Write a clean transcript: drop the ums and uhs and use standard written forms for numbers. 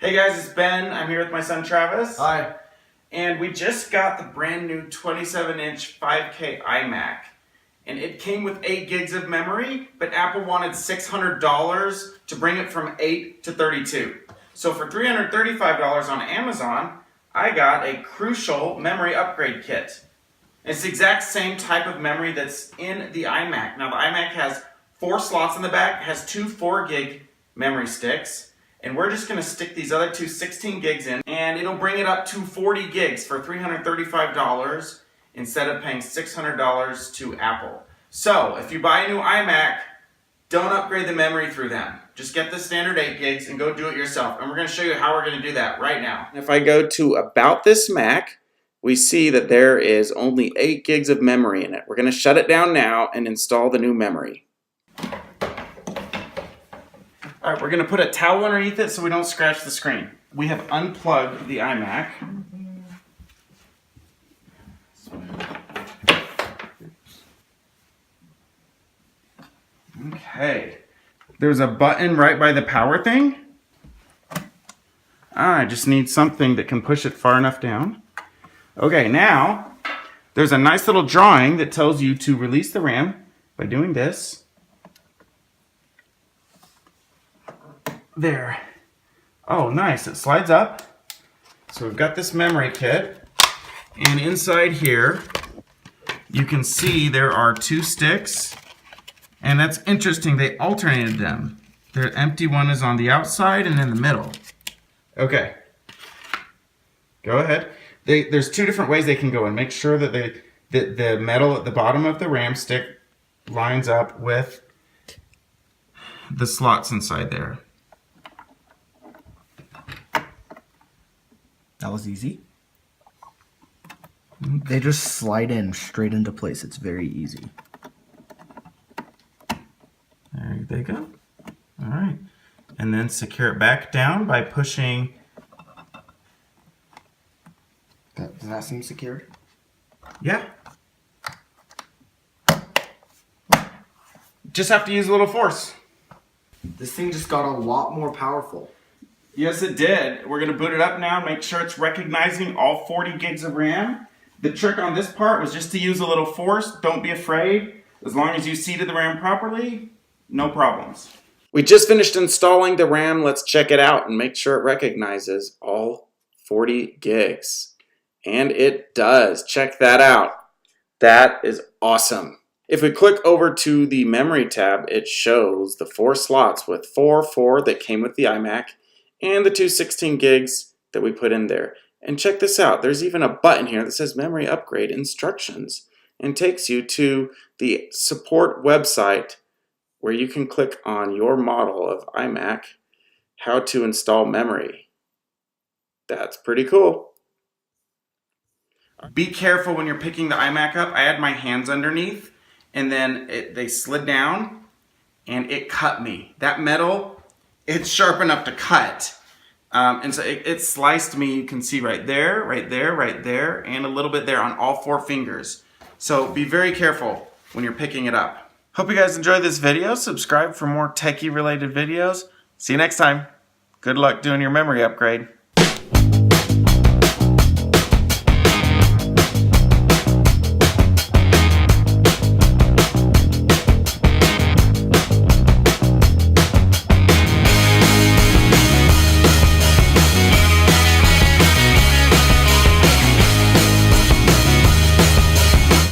Hey guys, it's Ben. I'm here with my son Travis. Hi. And we just got the brand new 27-inch 5K iMac. And it came with 8 gigs of memory, but Apple wanted $600 to bring it from 8 to 32. So for $335 on Amazon, I got a Crucial memory upgrade kit. It's the exact same type of memory that's in the iMac. Now the iMac has 4 slots in the back, has 2 4-gig memory sticks. And we're just gonna stick these other 2 16 gigs in, and it'll bring it up to 40 gigs for $335 instead of paying $600 to Apple. So if you buy a new iMac, don't upgrade the memory through them. Just get the standard 8 gigs and go do it yourself. And we're gonna show you how we're gonna do that right now. If I go to About This Mac, we see that there is only 8 gigs of memory in it. We're gonna shut it down now and install the new memory. All right, we're gonna put a towel underneath it so we don't scratch the screen. We have unplugged the iMac. Okay. There's a button right by the power thing. I just need something that can push it far enough down. Okay, now there's a nice little drawing that tells you to release the RAM by doing this. There. Oh, nice. It slides up. So we've got this memory kit. And inside here, you can see there are 2 sticks. And that's interesting. They alternated them. The empty one is on the outside and in the middle. Okay. Go ahead. There's 2 different ways they can go in. Make sure that the metal at the bottom of the RAM stick lines up with the slots inside there. That was easy. They just slide in straight into place. It's very easy. There they go. All right. And then secure it back down by pushing. Does that seem secured? Yeah. Just have to use a little force. This thing just got a lot more powerful. Yes, it did. We're going to boot it up now and make sure it's recognizing all 40 gigs of RAM. The trick on this part was just to use a little force. Don't be afraid. As long as you seated the RAM properly, no problems. We just finished installing the RAM. Let's check it out and make sure it recognizes all 40 gigs. And it does. Check that out. That is awesome. If we click over to the memory tab, it shows the 4 slots with 4 that came with the iMac and the 2 16 gigs that we put in there. And check this out. There's even a button here that says Memory Upgrade Instructions and takes you to the support website where you can click on your model of iMac, how to install memory. That's pretty cool. Be careful when you're picking the iMac up. I had my hands underneath and then they slid down and it cut me. That metal, it's sharp enough to cut. And so it sliced me, you can see right there, right there, right there, and a little bit there on all 4 fingers. So be very careful when you're picking it up. Hope you guys enjoyed this video. Subscribe for more techie related videos. See you next time. Good luck doing your memory upgrade.